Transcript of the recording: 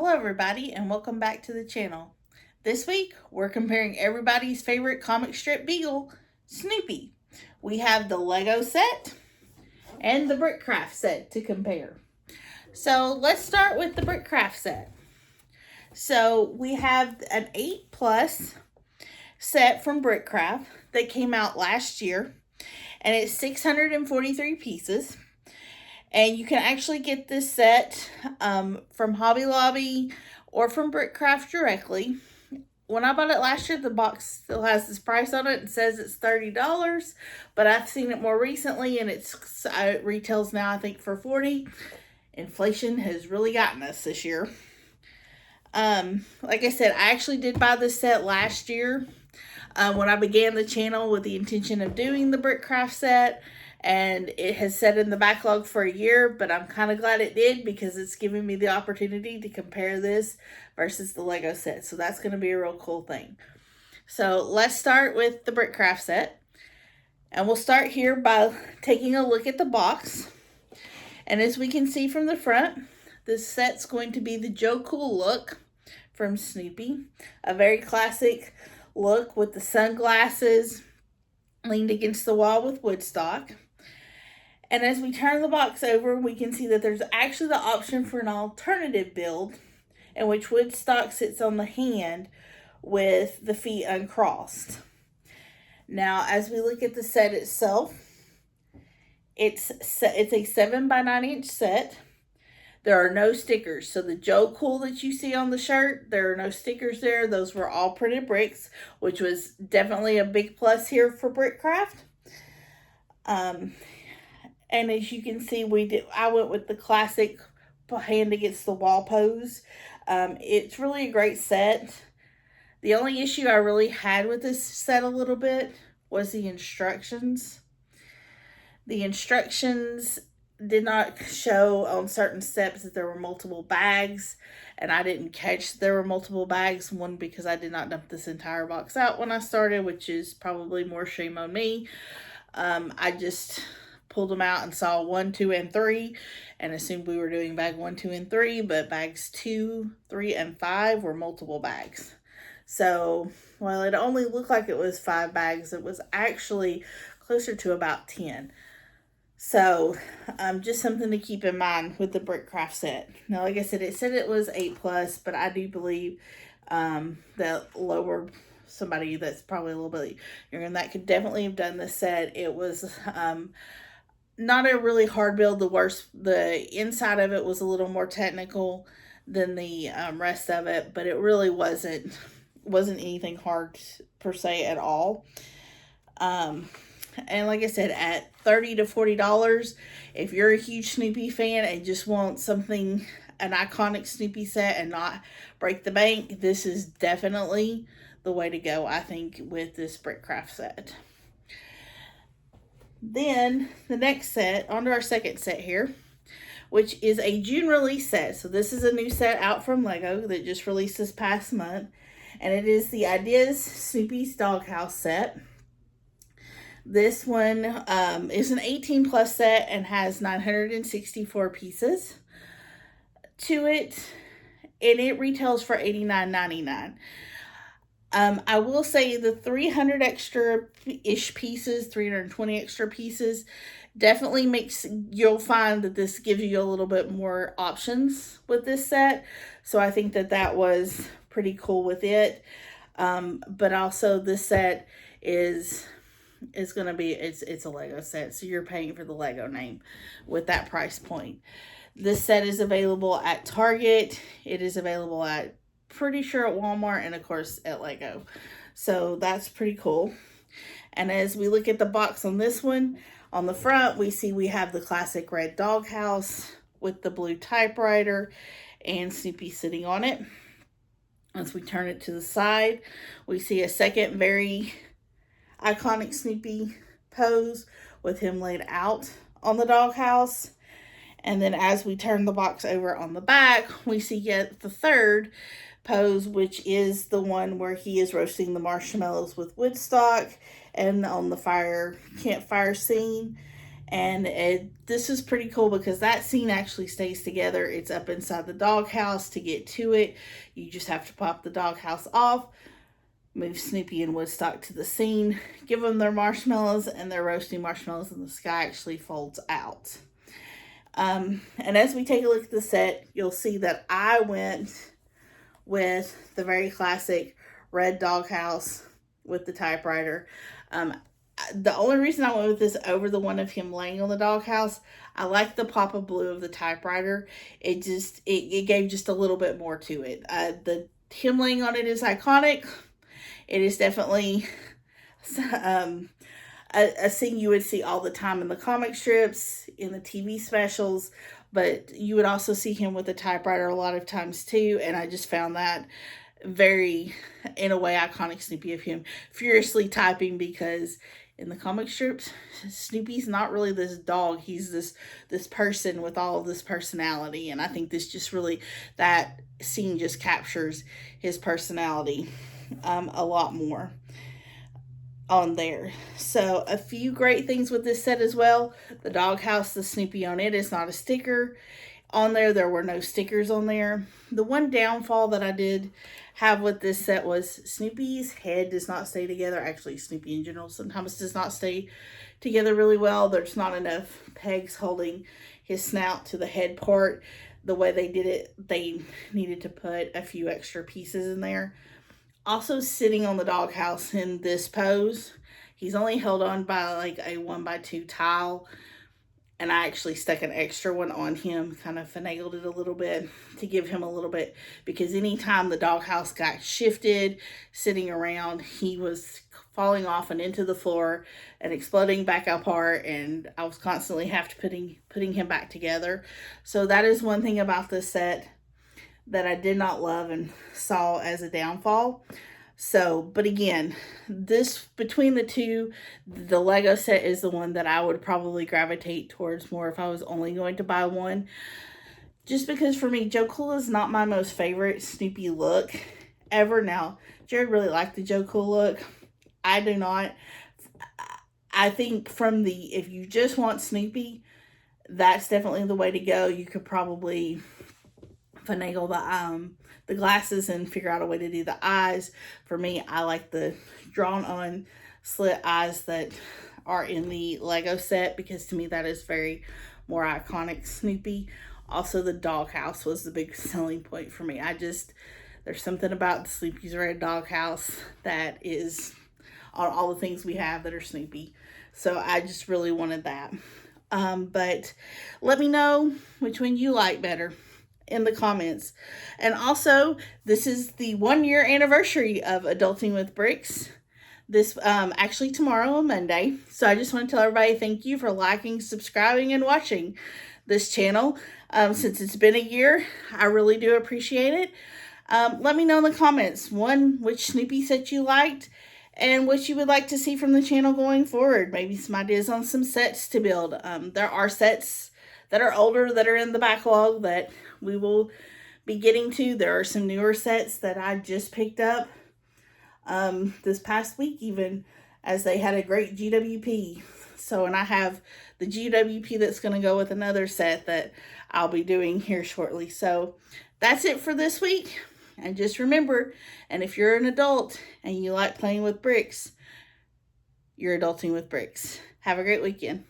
Hello everybody and welcome back to the channel. This week we're comparing everybody's favorite comic strip beagle, Snoopy. We have the Lego set and the Brickcraft set to compare. So let's start with the Brickcraft set. So we have an 8 plus set from Brickcraft that came out last year, and it's 643 pieces. And you can actually get this set from Hobby Lobby or from Brickcraft directly. When I bought it last year, the box still has this price on it and says it's $30, but I've seen it more recently and it retails now, I think, for $40. Inflation has really gotten us this year. Like I said, I actually did buy this set last year when I began the channel with the intention of doing the Brickcraft set. And it has sat in the backlog for a year, but I'm kind of glad it did because it's giving me the opportunity to compare this versus the Lego set. So that's going to be a real cool thing. So let's start with the Brickcraft set. And we'll start here by taking a look at the box. And as we can see from the front, this set's going to be the Joe Cool look from Snoopy. A very classic look with the sunglasses leaned against the wall with Woodstock. And as we turn the box over, we can see that there's actually the option for an alternative build in which Woodstock sits on the hand with the feet uncrossed. Now, as we look at the set itself, it's a 7 by 9 inch set. There are no stickers. So the Joe Cool that you see on the shirt, there are no stickers there. Those were all printed bricks, which was definitely a big plus here for Brickcraft. And as you can see, I went with the classic hand against the wall pose. It's really a great set. The only issue I really had with this set a little bit was the instructions. The instructions did not show on certain steps that there were multiple bags, and I didn't catch that there were multiple bags. One, because I did not dump this entire box out when I started, which is probably more shame on me. I just pulled them out and saw 1, 2, and 3 and assumed we were doing bag 1, 2, and 3, but bags 2, 3, and 5 were multiple bags. So while it only looked like it was 5 bags, it was actually closer to about 10. So just something to keep in mind with the Brickcraft set. Now, like I said, it said it was 8 plus, but I do believe that somebody that's probably a little bit younger than that could definitely have done this set. It was not a really hard build. The inside of it was a little more technical than the rest of it, but it really wasn't anything hard per se at all. And like I said, at $30 to $40, if you're a huge Snoopy fan and just want an iconic Snoopy set and not break the bank, this is definitely the way to go, I think, with this Brickcraft set. Then the next set, onto our second set here, which is a June release set. So this is a new set out from Lego that just released this past month, and it is the Ideas Snoopy's Doghouse set. This one is an 18 plus set and has 964 pieces to it, and it retails for $89.99. I will say the 300 extra-ish pieces, 320 extra pieces, definitely you'll find that this gives you a little bit more options with this set. So I think that was pretty cool with it. But also this set is going to be, it's a Lego set, so you're paying for the Lego name with that price point. This set is available at Target. It is available at, pretty sure, at Walmart, and of course at Lego. So that's pretty cool. And as we look at the box on this one, on the front we have the classic red doghouse with the blue typewriter and Snoopy sitting on it. As we turn it to the side, we see a second very iconic Snoopy pose with him laid out on the doghouse. And then as we turn the box over on the back, we see yet the third pose, which is the one where he is roasting the marshmallows with Woodstock and on the campfire scene. And this is pretty cool because that scene actually stays together. It's up inside the doghouse. To get to it, you just have to pop the doghouse off, move Snoopy and Woodstock to the scene, give them their marshmallows, and their roasting marshmallows, and the sky actually folds out. And as we take a look at the set, you'll see that I went with the very classic red doghouse with the typewriter. The only reason I went with this over the one of him laying on the doghouse, I like the pop of blue of the typewriter. It gave just a little bit more to it. The him laying on it is iconic. It is definitely a scene you would see all the time in the comic strips, in the TV specials, but you would also see him with a typewriter a lot of times too, and I just found that very, in a way, iconic Snoopy of him furiously typing, because in the comic strips, Snoopy's not really this dog. He's this person with all of this personality, and I think this just really, that scene just captures his personality a lot more on there. So a few great things with this set as well. The doghouse, the Snoopy on it is not a sticker on there. There were no stickers on there. The one downfall that I did have with this set was Snoopy's head does not stay together. Actually, Snoopy in general sometimes does not stay together really well. There's not enough pegs holding his snout to the head part. The way they did it, they needed to put a few extra pieces in there. Also, sitting on the doghouse in this pose, he's only held on by like a 1x2 tile, and I actually stuck an extra one on him, kind of finagled it a little bit to give him a little bit, because anytime the doghouse got shifted, sitting around, he was falling off and into the floor and exploding back apart, and I was constantly putting him back together. So that is one thing about this set that I did not love and saw as a downfall. So, but again, this, between the two, the Lego set is the one that I would probably gravitate towards more if I was only going to buy one. Just because for me, Joe Cool is not my most favorite Snoopy look ever. Now, Jared really liked the Joe Cool look. I do not. I think if you just want Snoopy, that's definitely the way to go. You could probably finagle the glasses and figure out a way to do the eyes. For me, I like the drawn on slit eyes that are in the Lego set, because to me that is very more iconic Snoopy. Also, the doghouse was the big selling point for me. There's something about the Snoopy's red doghouse that is on all the things we have that are Snoopy. So I just really wanted that. But let me know which one you like better in the comments. And also, this is the 1-year anniversary of Adulting with Bricks. This actually tomorrow on Monday. So I just want to tell everybody thank you for liking, subscribing, and watching this channel. Since it's been a year, I really do appreciate it. Let me know in the comments, which Snoopy set you liked and what you would like to see from the channel going forward. Maybe some ideas on some sets to build. There are sets that are older that are in the backlog that we will be getting to. There are some newer sets that I just picked up this past week, even, as they had a great GWP. So, and I have the GWP that's going to go with another set that I'll be doing here shortly. So that's it for this week. And just remember, and if you're an adult and you like playing with bricks, you're adulting with bricks. Have a great weekend.